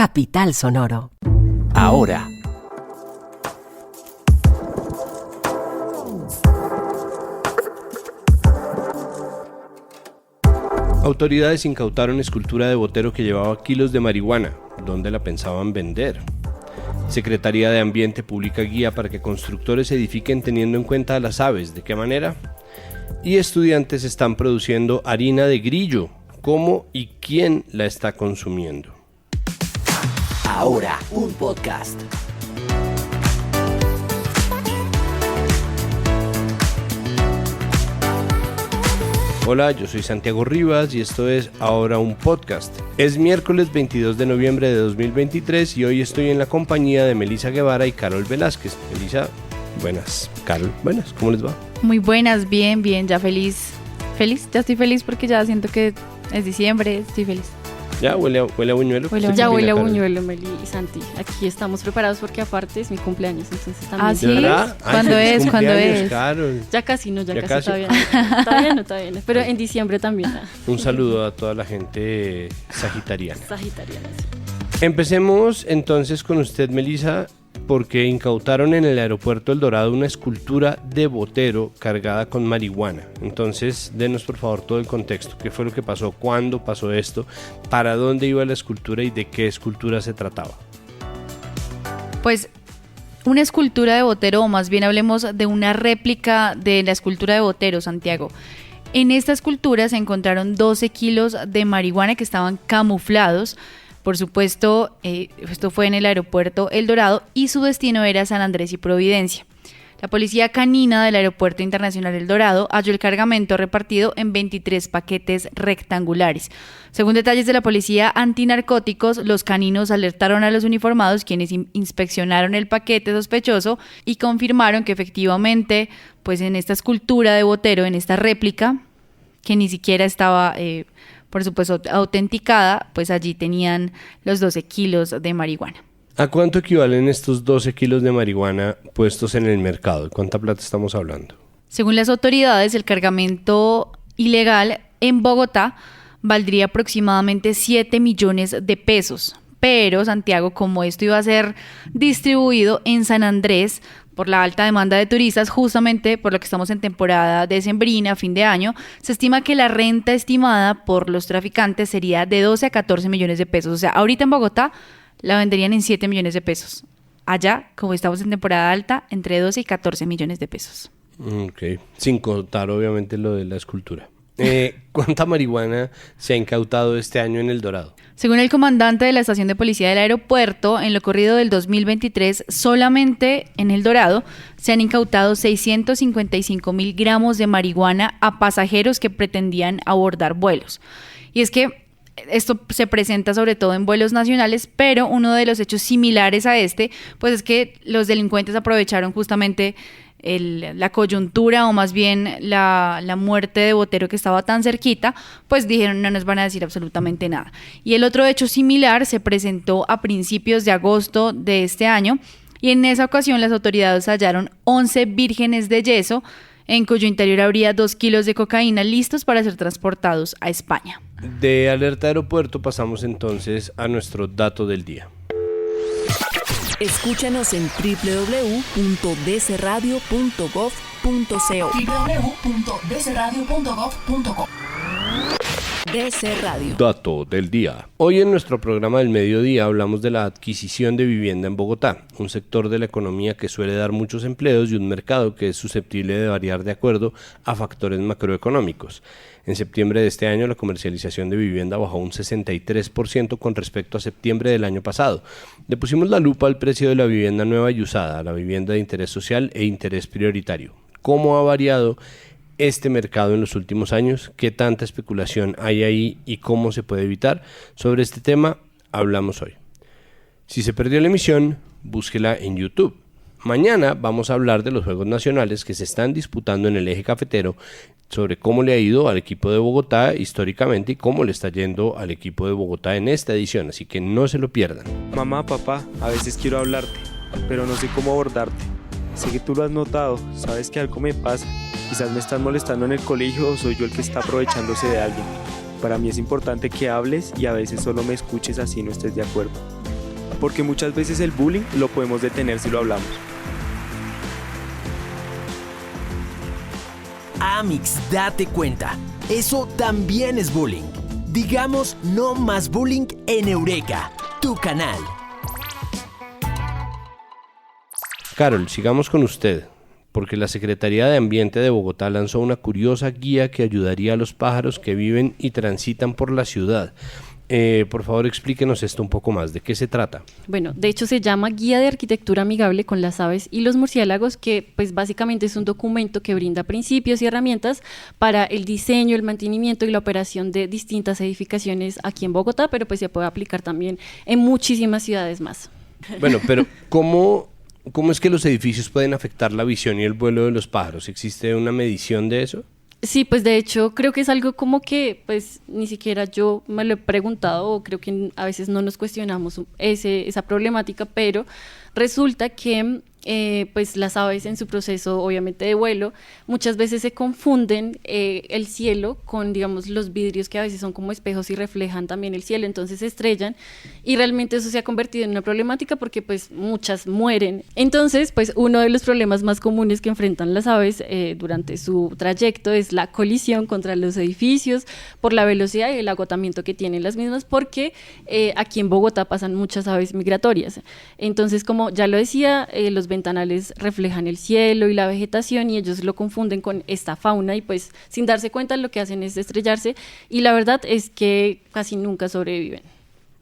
Capital Sonoro. Ahora. Autoridades incautaron escultura de Botero que llevaba kilos de marihuana. ¿Dónde la pensaban vender? Secretaría de Ambiente publica guía para que constructores edifiquen teniendo en cuenta a las aves. ¿De qué manera? Y estudiantes están produciendo harina de grillo. ¿Cómo y quién la está consumiendo? Ahora, un podcast. Hola, yo soy Santiago Rivas y esto es Ahora un podcast. Es miércoles 22 de noviembre de 2023 y hoy estoy en la compañía de Melissa Guevara y Carol Velázquez. Melissa, buenas. Carol, buenas. ¿Cómo les va? Muy buenas, bien, ya feliz. Ya estoy feliz porque ya siento que es diciembre, estoy feliz. ¿Ya huele a buñuelo? Ya huele a buñuelo, Meli y Santi. Aquí estamos preparados porque aparte es mi cumpleaños, entonces también. ¿Ah, sí? ¿Verdad? ¿Cuándo es? Carol. Ya casi no, casi. todavía no. Todavía no. Pero en diciembre también. Un saludo a toda la gente sagitariana. Sagitariana, sí. Empecemos entonces con usted, Melissa, porque incautaron en el aeropuerto El Dorado una escultura de Botero cargada con marihuana. Entonces, denos por favor todo el contexto. ¿Qué fue lo que pasó? ¿Cuándo pasó esto? ¿Para dónde iba la escultura y de qué escultura se trataba? Pues una escultura de Botero, o más bien hablemos de una réplica de la escultura de Botero, Santiago. En esta escultura se encontraron 12 kilos de marihuana que estaban camuflados. Por supuesto, esto fue en el aeropuerto El Dorado y su destino era San Andrés y Providencia. La policía canina del aeropuerto internacional El Dorado halló el cargamento repartido en 23 paquetes rectangulares. Según detalles de la policía antinarcóticos, los caninos alertaron a los uniformados, quienes inspeccionaron el paquete sospechoso y confirmaron que efectivamente, pues en esta escultura de Botero, en esta réplica, que ni siquiera estaba por supuesto autenticada, pues allí tenían los 12 kilos de marihuana. ¿A cuánto equivalen estos 12 kilos de marihuana puestos en el mercado? ¿Cuánta plata estamos hablando? Según las autoridades, el cargamento ilegal en Bogotá valdría aproximadamente 7 millones de pesos. Pero, Santiago, como esto iba a ser distribuido en San Andrés por la alta demanda de turistas, justamente por lo que estamos en temporada decembrina, fin de año, se estima que la renta estimada por los traficantes sería de 12 a 14 millones de pesos. O sea, ahorita en Bogotá la venderían en 7 millones de pesos. Allá, como estamos en temporada alta, entre 12 y 14 millones de pesos. Ok, sin contar obviamente lo de la escultura. ¿Cuánta marihuana se ha incautado este año en El Dorado? Según el comandante de la estación de policía del aeropuerto, en lo corrido del 2023, solamente en El Dorado se han incautado 655,000 gramos de marihuana a pasajeros que pretendían abordar vuelos. Y es que esto se presenta sobre todo en vuelos nacionales, pero uno de los hechos similares a este, pues es que los delincuentes aprovecharon justamente la coyuntura, o más bien la muerte de Botero que estaba tan cerquita, pues dijeron no nos van a decir absolutamente nada. Y el otro hecho similar se presentó a principios de agosto de este año y en esa ocasión las autoridades hallaron 11 vírgenes de yeso en cuyo interior habría 2 kilos de cocaína listos para ser transportados a España. De alerta aeropuerto pasamos entonces a nuestro dato del día. Escúchanos en www.dcradio.gov.co. www.dcradio.gov.co. DC Radio. Dato del día. Hoy en nuestro programa del mediodía hablamos de la adquisición de vivienda en Bogotá, un sector de la economía que suele dar muchos empleos y un mercado que es susceptible de variar de acuerdo a factores macroeconómicos. En septiembre de este año la comercialización de vivienda bajó un 63% con respecto a septiembre del año pasado. Le pusimos la lupa al precio de la vivienda nueva y usada, a la vivienda de interés social e interés prioritario. ¿Cómo ha variado este mercado en los últimos años? ¿Qué tanta especulación hay ahí y cómo se puede evitar? Sobre este tema hablamos hoy. Si se perdió la emisión, búsquela en YouTube. Mañana vamos a hablar de los Juegos Nacionales que se están disputando en el eje cafetero, sobre cómo le ha ido al equipo de Bogotá históricamente y cómo le está yendo al equipo de Bogotá en esta edición, así que no se lo pierdan. Mamá, papá, a veces quiero hablarte, pero no sé cómo abordarte. Sé que tú lo has notado, sabes que algo me pasa. Quizás me están molestando en el colegio o soy yo el que está aprovechándose de alguien. Para mí es importante que hables y a veces solo me escuches así no estés de acuerdo. porque muchas veces el bullying lo podemos detener si lo hablamos. Amix, date cuenta, eso también es bullying. Digamos no más bullying en Eureka, tu canal. Carol, sigamos con usted, porque la Secretaría de Ambiente de Bogotá lanzó una curiosa guía que ayudaría a los pájaros que viven y transitan por la ciudad. Por favor, explíquenos esto un poco más. ¿De qué se trata? Bueno, de hecho se llama Guía de Arquitectura Amigable con las Aves y los Murciélagos, que pues básicamente es un documento que brinda principios y herramientas para el diseño, el mantenimiento y la operación de distintas edificaciones aquí en Bogotá, pero pues se puede aplicar también en muchísimas ciudades más. Bueno, pero ¿cómo es que los edificios pueden afectar la visión y el vuelo de los pájaros? ¿Existe una medición de eso? Sí, pues de hecho creo que es algo como que pues ni siquiera yo me lo he preguntado, o creo que a veces no nos cuestionamos esa problemática, pero resulta que pues las aves en su proceso obviamente de vuelo muchas veces se confunden el cielo con, digamos, los vidrios que a veces son como espejos y reflejan también el cielo, entonces se estrellan y realmente eso se ha convertido en una problemática porque pues muchas mueren. Entonces pues uno de los problemas más comunes que enfrentan las aves durante su trayecto es la colisión contra los edificios por la velocidad y el agotamiento que tienen las mismas, porque aquí en Bogotá pasan muchas aves migratorias. Entonces, como ya lo decía, los ventanales reflejan el cielo y la vegetación y ellos lo confunden con esta fauna y pues sin darse cuenta lo que hacen es estrellarse y la verdad es que casi nunca sobreviven.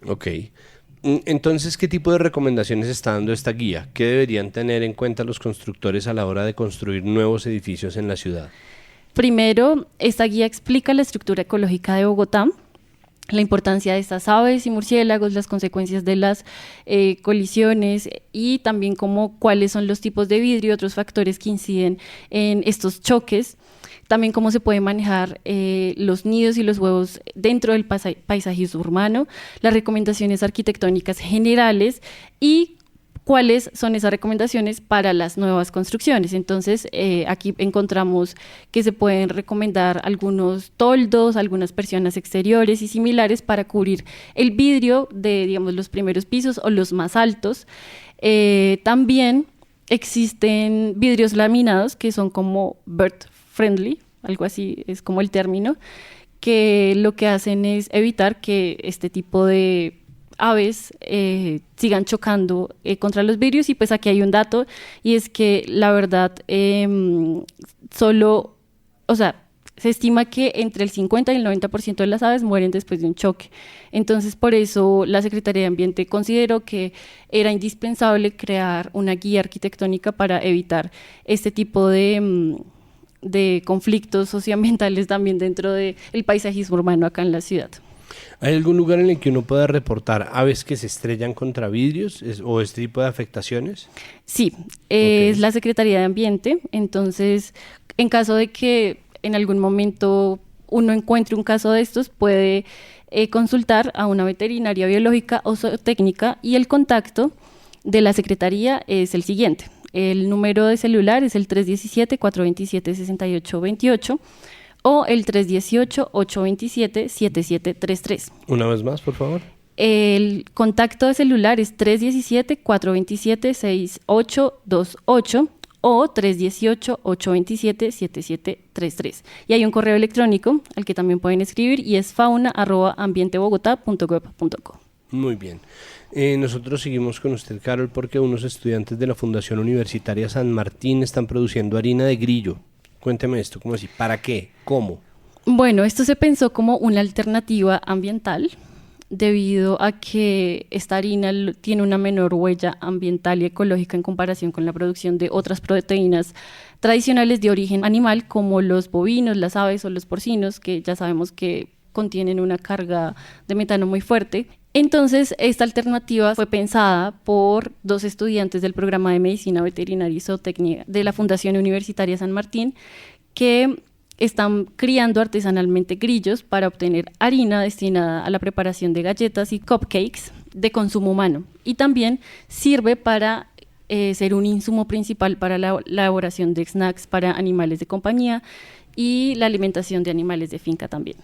Ok. Entonces, ¿qué tipo de recomendaciones está dando esta guía? ¿Qué deberían tener en cuenta los constructores a la hora de construir nuevos edificios en la ciudad? Primero, esta guía explica la estructura ecológica de Bogotá, la importancia de estas aves y murciélagos, las consecuencias de las colisiones y también cuáles son los tipos de vidrio y otros factores que inciden en estos choques. También cómo se puede manejar los nidos y los huevos dentro del paisajismo urbano, las recomendaciones arquitectónicas generales y cuáles son esas recomendaciones para las nuevas construcciones. Entonces, aquí encontramos que se pueden recomendar algunos toldos, algunas persianas exteriores y similares para cubrir el vidrio de, digamos, los primeros pisos o los más altos. También existen vidrios laminados que son como bird friendly, algo así es como el término, que lo que hacen es evitar que este tipo de aves sigan chocando contra los vidrios. Y pues aquí hay un dato y es que la verdad se estima que entre el 50 y el 90% de las aves mueren después de un choque. Entonces por eso la Secretaría de Ambiente consideró que era indispensable crear una guía arquitectónica para evitar este tipo de conflictos socioambientales también dentro del paisajismo urbano acá en la ciudad. ¿Hay algún lugar en el que uno pueda reportar aves que se estrellan contra vidrios o este tipo de afectaciones? Sí, es la Secretaría de Ambiente. Entonces, en caso de que en algún momento uno encuentre un caso de estos, puede consultar a una veterinaria biológica o zootécnica y el contacto de la Secretaría es el siguiente. El número de celular es el 317-427-6828. O el 318-827-7733. Una vez más, por favor. El contacto de celular es 317-427-6828 o 318-827-7733. Y hay un correo electrónico al que también pueden escribir y es fauna@ambientebogotá.gov.co. Muy bien. Nosotros seguimos con usted, Carol, porque unos estudiantes de la Fundación Universitaria San Martín están produciendo harina de grillo. Cuénteme esto, ¿cómo así? ¿Para qué? ¿Cómo? Bueno, esto se pensó como una alternativa ambiental debido a que esta harina tiene una menor huella ambiental y ecológica en comparación con la producción de otras proteínas tradicionales de origen animal como los bovinos, las aves o los porcinos, que ya sabemos que contienen una carga de metano muy fuerte. Entonces, esta alternativa fue pensada por dos estudiantes del programa de Medicina Veterinaria y Zootecnia de la Fundación Universitaria San Martín, que están criando artesanalmente grillos para obtener harina destinada a la preparación de galletas y cupcakes de consumo humano. Y también sirve para ser un insumo principal para la elaboración de snacks para animales de compañía y la alimentación de animales de finca también.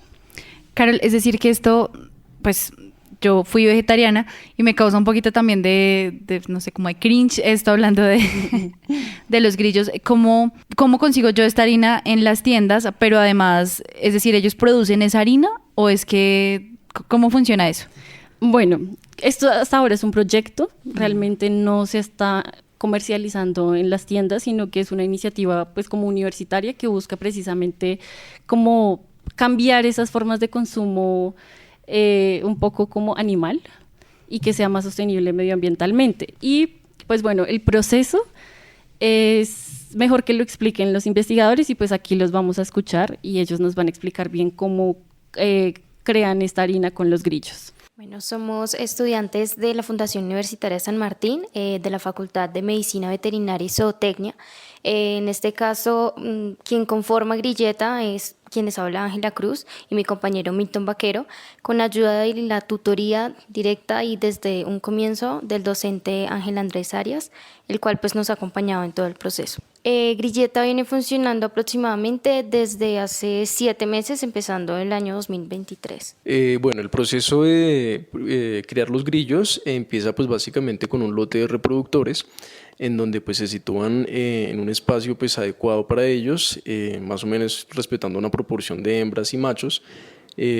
Carol, es decir que esto, pues, yo fui vegetariana y me causa un poquito también no sé, como de cringe esto hablando de los grillos. ¿Cómo consigo yo esta harina en las tiendas? Pero además, es decir, ¿ellos producen esa harina o es que, cómo funciona eso? Bueno, esto hasta ahora es un proyecto, realmente no se está comercializando en las tiendas, sino que es una iniciativa pues como universitaria que busca precisamente como cambiar esas formas de consumo un poco como animal y que sea más sostenible medioambientalmente. Y pues bueno, el proceso es mejor que lo expliquen los investigadores y pues aquí los vamos a escuchar y ellos nos van a explicar bien cómo crean esta harina con los grillos. Bueno, somos estudiantes de la Fundación Universitaria San Martín, de la Facultad de Medicina Veterinaria y Zootecnia. En este caso, quien conforma Grilleta es quien les habla, Ángela Cruz, y mi compañero Milton Vaquero, con ayuda de la tutoría directa y desde un comienzo del docente Ángel Andrés Arias, el cual pues nos ha acompañado en todo el proceso. Grilleta viene funcionando aproximadamente desde hace 7 meses, empezando el año 2023. Bueno, el proceso de crear los grillos empieza pues básicamente con un lote de reproductores en donde pues se sitúan en un espacio pues adecuado para ellos, más o menos respetando una proporción de hembras y machos,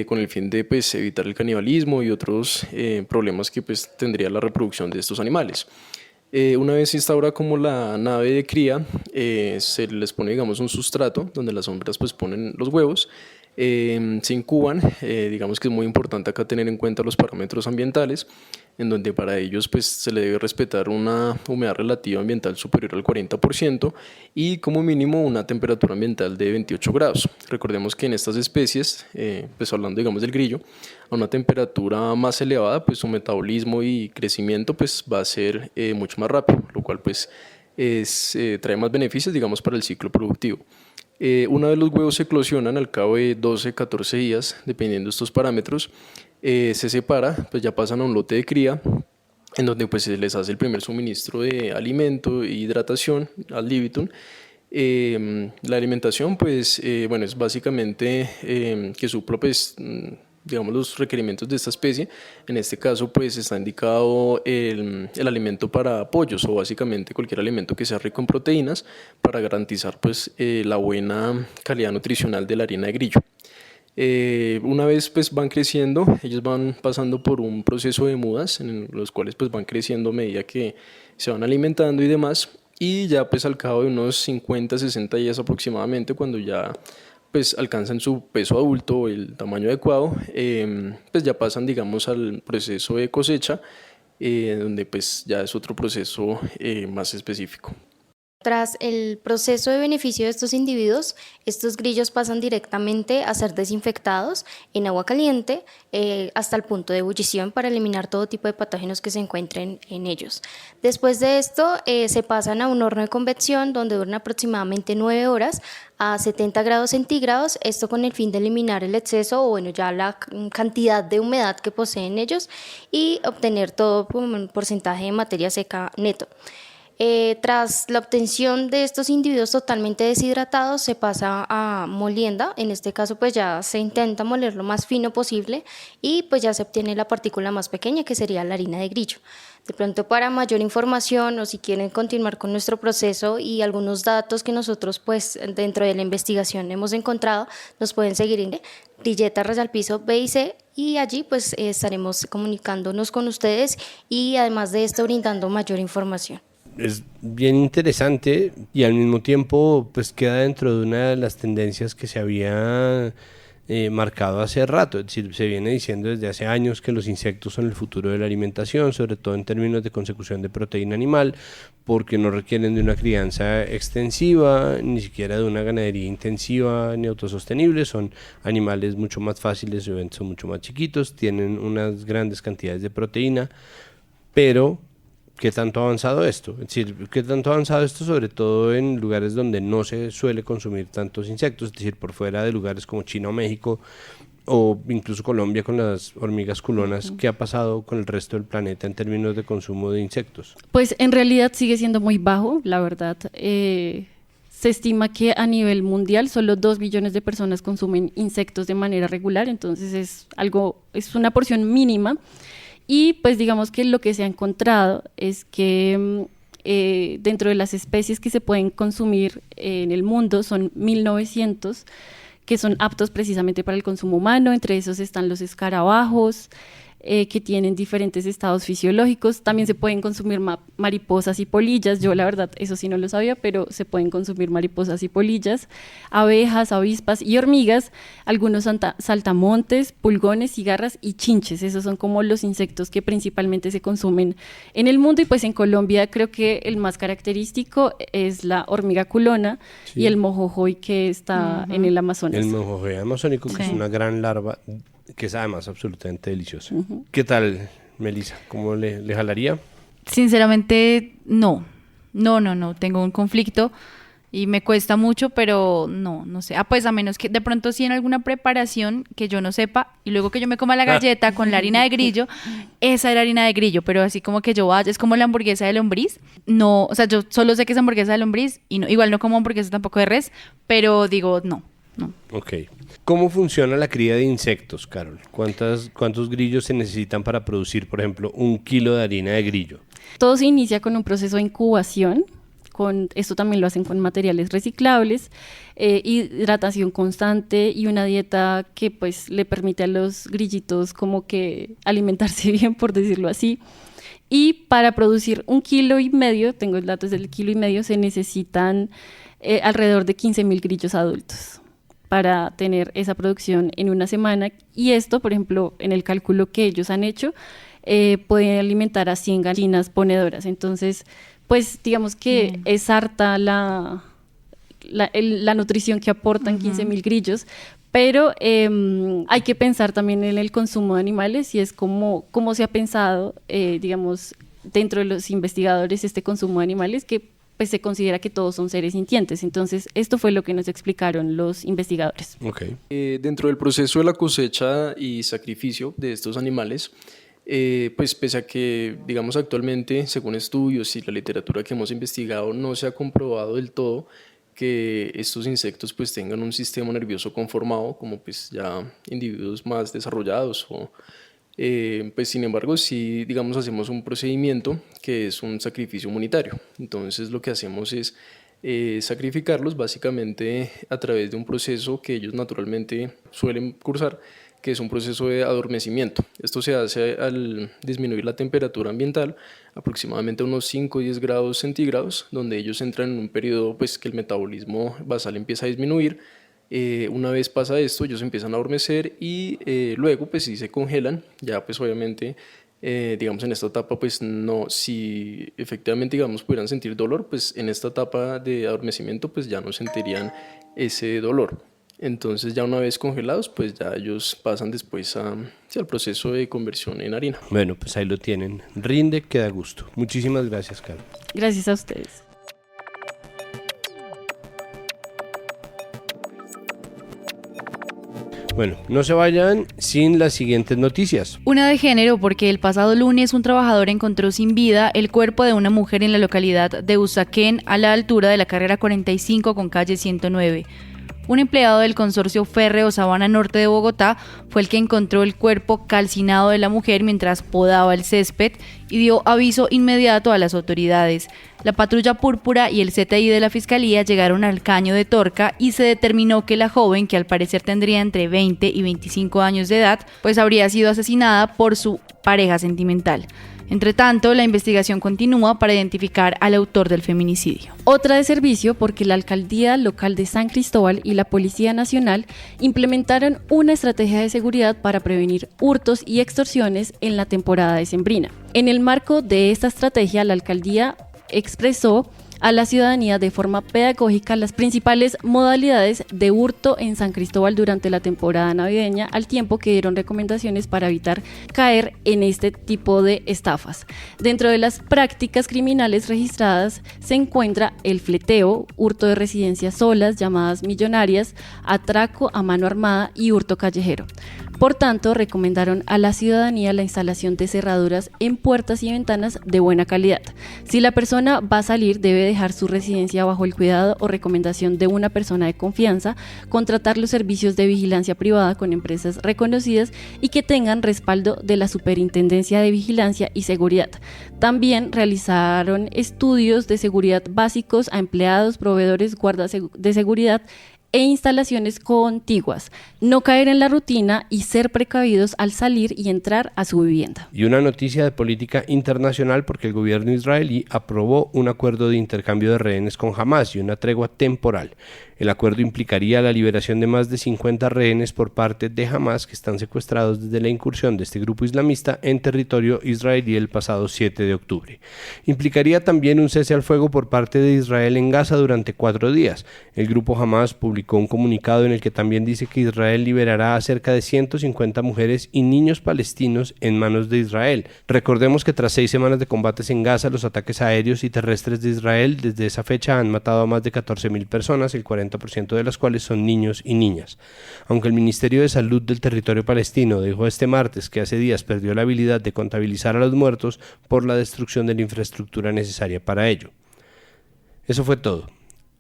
con el fin de pues evitar el canibalismo y otros problemas que pues tendría la reproducción de estos animales. Una vez se instaura como la nave de cría, se les pone digamos un sustrato donde las hembras pues ponen los huevos, se incuban, digamos que es muy importante acá tener en cuenta los parámetros ambientales, en donde para ellos pues se le debe respetar una humedad relativa ambiental superior al 40% y como mínimo una temperatura ambiental de 28 grados. Recordemos que en estas especies, pues hablando digamos del grillo, a una temperatura más elevada pues su metabolismo y crecimiento pues va a ser mucho más rápido, lo cual pues trae más beneficios digamos para el ciclo productivo. Una vez los huevos se eclosionan al cabo de 12-14 días, dependiendo de estos parámetros, se separa, pues ya pasan a un lote de cría, en donde pues se les hace el primer suministro de alimento e hidratación al libitum. La alimentación pues bueno, es básicamente que supla pues digamos los requerimientos de esta especie. En este caso pues está indicado el alimento para pollos o básicamente cualquier alimento que sea rico en proteínas para garantizar pues la buena calidad nutricional de la harina de grillo. Una vez pues van creciendo, ellos van pasando por un proceso de mudas en los cuales pues van creciendo a medida que se van alimentando y demás, y ya pues al cabo de unos 50-60 días aproximadamente, cuando ya pues alcanzan su peso adulto o el tamaño adecuado, pues ya pasan digamos al proceso de cosecha, donde pues ya es otro proceso más específico. Tras el proceso de beneficio de estos individuos, estos grillos pasan directamente a ser desinfectados en agua caliente hasta el punto de ebullición para eliminar todo tipo de patógenos que se encuentren en ellos. Después de esto se pasan a un horno de convección donde duran aproximadamente 9 horas a 70 grados centígrados, esto con el fin de eliminar el exceso o bueno, ya la cantidad de humedad que poseen ellos y obtener todo un porcentaje de materia seca neto. Tras la obtención de estos individuos totalmente deshidratados se pasa a molienda, en este caso pues ya se intenta moler lo más fino posible y pues ya se obtiene la partícula más pequeña que sería la harina de grillo. De pronto para mayor información o si quieren continuar con nuestro proceso y algunos datos que nosotros pues dentro de la investigación hemos encontrado, nos pueden seguir en Grilleta_Piso B y C y allí pues estaremos comunicándonos con ustedes y además de esto brindando mayor información. Es bien interesante y al mismo tiempo pues queda dentro de una de las tendencias que se había marcado hace rato. Es decir, se viene diciendo desde hace años que los insectos son el futuro de la alimentación, sobre todo en términos de consecución de proteína animal, porque no requieren de una crianza extensiva, ni siquiera de una ganadería intensiva ni autosostenible, son animales mucho más fáciles, son mucho más chiquitos, tienen unas grandes cantidades de proteína, pero ¿qué tanto ha avanzado esto? Es decir, ¿qué tanto ha avanzado esto sobre todo en lugares donde no se suele consumir tantos insectos? Es decir, por fuera de lugares como China o México o incluso Colombia con las hormigas culonas. ¿Qué ha pasado con el resto del planeta en términos de consumo de insectos? Pues en realidad sigue siendo muy bajo, la verdad. se estima que a nivel mundial solo 2 billones de personas consumen insectos de manera regular, entonces es una porción mínima. Y pues digamos que lo que se ha encontrado es que dentro de las especies que se pueden consumir en el mundo son 1900 que son aptos precisamente para el consumo humano. Entre esos están los escarabajos, que tienen diferentes estados fisiológicos. También se pueden consumir mariposas y polillas. Yo la verdad eso sí no lo sabía, pero se pueden consumir mariposas y polillas, abejas, avispas y hormigas, algunos saltamontes, pulgones, cigarras y chinches. Esos son como los insectos que principalmente se consumen en el mundo, y pues en Colombia creo que el más característico es la hormiga culona, sí, y el mojojoy que está en el Amazonas. El mojojoy amazónico, que es una gran larva que es además absolutamente deliciosa. ¿Qué tal, Melissa? ¿Cómo le jalaría? Sinceramente, no, tengo un conflicto y me cuesta mucho, pero no sé. Pues a menos que de pronto sí en alguna preparación que yo no sepa, y luego que yo me coma la galleta con la harina de grillo, esa era harina de grillo, pero así como que yo vaya, es como la hamburguesa de lombriz. No, o sea, yo solo sé que es hamburguesa de lombriz, y no, igual no como hamburguesa tampoco de res, pero digo, no. Ok. ¿Cómo funciona la cría de insectos, Carol? ¿Cuántos grillos se necesitan para producir, por ejemplo, 1 kilo de harina de grillo? Todo se inicia con un proceso de incubación. Esto también lo hacen con materiales reciclables, hidratación constante y una dieta que pues le permite a los grillitos como que alimentarse bien, por decirlo así. Y para producir 1,5 kilos, tengo datos del 1,5 kilos, se necesitan alrededor de 15,000 grillos adultos para tener esa producción en una semana. Y esto, por ejemplo, en el cálculo que ellos han hecho, pueden alimentar a 100 gallinas ponedoras. Entonces, pues digamos que es harta la nutrición que aportan 15,000 grillos, pero hay que pensar también en el consumo de animales, y es como se ha pensado, digamos, dentro de los investigadores, este consumo de animales, que pues se considera que todos son seres sintientes. Entonces, esto fue lo que nos explicaron los investigadores. Okay. Dentro del proceso de la cosecha y sacrificio de estos animales, pues pese a que, digamos, actualmente, según estudios y la literatura que hemos investigado, no se ha comprobado del todo que estos insectos pues tengan un sistema nervioso conformado como pues ya individuos más desarrollados o pues sin embargo sí, digamos, hacemos un procedimiento que es un sacrificio humanitario. Entonces lo que hacemos es sacrificarlos básicamente a través de un proceso que ellos naturalmente suelen cursar, que es un proceso de adormecimiento. Esto se hace al disminuir la temperatura ambiental aproximadamente a unos 5 o 10 grados centígrados, donde ellos entran en un periodo pues que el metabolismo basal empieza a disminuir. Una vez pasa esto, ellos empiezan a adormecer y luego pues si se congelan, ya pues obviamente digamos en esta etapa pues no, si efectivamente digamos pudieran sentir dolor, pues en esta etapa de adormecimiento pues ya no sentirían ese dolor. Entonces ya una vez congelados pues ya ellos pasan después al proceso de conversión en harina. Bueno, pues ahí lo tienen, rinde que da gusto. Muchísimas gracias, Carol. Gracias a ustedes. Bueno, no se vayan sin las siguientes noticias. Una de género, porque el pasado lunes un trabajador encontró sin vida el cuerpo de una mujer en la localidad de Usaquén, a la altura de la carrera 45 con calle 109. Un empleado del consorcio férreo Sabana Norte de Bogotá fue el que encontró el cuerpo calcinado de la mujer mientras podaba el césped y dio aviso inmediato a las autoridades. La patrulla púrpura y el CTI de la Fiscalía llegaron al Caño de Torca y se determinó que la joven, que al parecer tendría entre 20 y 25 años de edad, pues habría sido asesinada por su pareja sentimental. Entre tanto, la investigación continúa para identificar al autor del feminicidio. Otra de servicio, porque la Alcaldía Local de San Cristóbal y la Policía Nacional implementaron una estrategia de seguridad para prevenir hurtos y extorsiones en la temporada decembrina. En el marco de esta estrategia, la Alcaldía expresó a la ciudadanía de forma pedagógica las principales modalidades de hurto en San Cristóbal durante la temporada navideña, al tiempo que dieron recomendaciones para evitar caer en este tipo de estafas. Dentro de las prácticas criminales registradas se encuentra el fleteo, hurto de residencias solas, llamadas millonarias, atraco a mano armada y hurto callejero. Por tanto, recomendaron a la ciudadanía la instalación de cerraduras en puertas y ventanas de buena calidad. Si la persona va a salir, debe dejar su residencia bajo el cuidado o recomendación de una persona de confianza, contratar los servicios de vigilancia privada con empresas reconocidas y que tengan respaldo de la Superintendencia de Vigilancia y Seguridad. También realizaron estudios de seguridad básicos a empleados, proveedores, guardas de seguridad e instalaciones contiguas, no caer en la rutina y ser precavidos al salir y entrar a su vivienda. Y una noticia de política internacional, porque el gobierno israelí aprobó un acuerdo de intercambio de rehenes con Hamás y una tregua temporal. El acuerdo implicaría la liberación de más de 50 rehenes por parte de Hamás que están secuestrados desde la incursión de este grupo islamista en territorio israelí el pasado 7 de octubre. Implicaría también un cese al fuego por parte de Israel en Gaza durante 4 días. El grupo Hamás publicó un comunicado en el que también dice que Israel liberará a cerca de 150 mujeres y niños palestinos en manos de Israel. Recordemos que tras 6 semanas de combates en Gaza, los ataques aéreos y terrestres de Israel desde esa fecha han matado a más de 14.000 personas, el 40% de las cuales son niños y niñas. Aunque el Ministerio de Salud del territorio palestino dijo este martes que hace días perdió la habilidad de contabilizar a los muertos por la destrucción de la infraestructura necesaria para ello. Eso fue todo.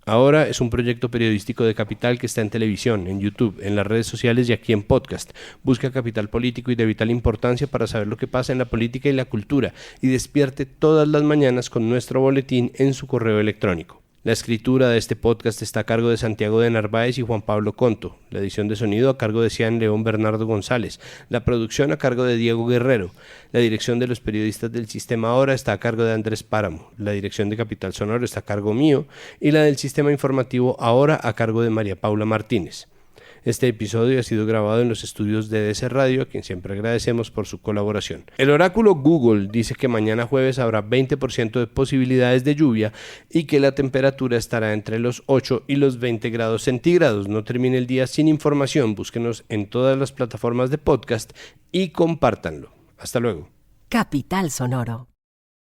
Ahora es un proyecto periodístico de Capital que está en televisión, en YouTube, en las redes sociales y aquí en podcast. Busca Capital Político y de vital importancia para saber lo que pasa en la política y la cultura y despierte todas las mañanas con nuestro boletín en su correo electrónico. La escritura de este podcast está a cargo de Santiago de Narváez y Juan Pablo Conto, la edición de sonido a cargo de Cian León Bernardo González, la producción a cargo de Diego Guerrero, la dirección de los periodistas del Sistema Ahora está a cargo de Andrés Páramo, la dirección de Capital Sonoro está a cargo mío y la del Sistema Informativo Ahora a cargo de María Paula Martínez. Este episodio ha sido grabado en los estudios de DC Radio, a quien siempre agradecemos por su colaboración. El oráculo Google dice que mañana jueves habrá 20% de posibilidades de lluvia y que la temperatura estará entre los 8 y los 20 grados centígrados. No termine el día sin información. Búsquenos en todas las plataformas de podcast y compártanlo. Hasta luego. Capital Sonoro.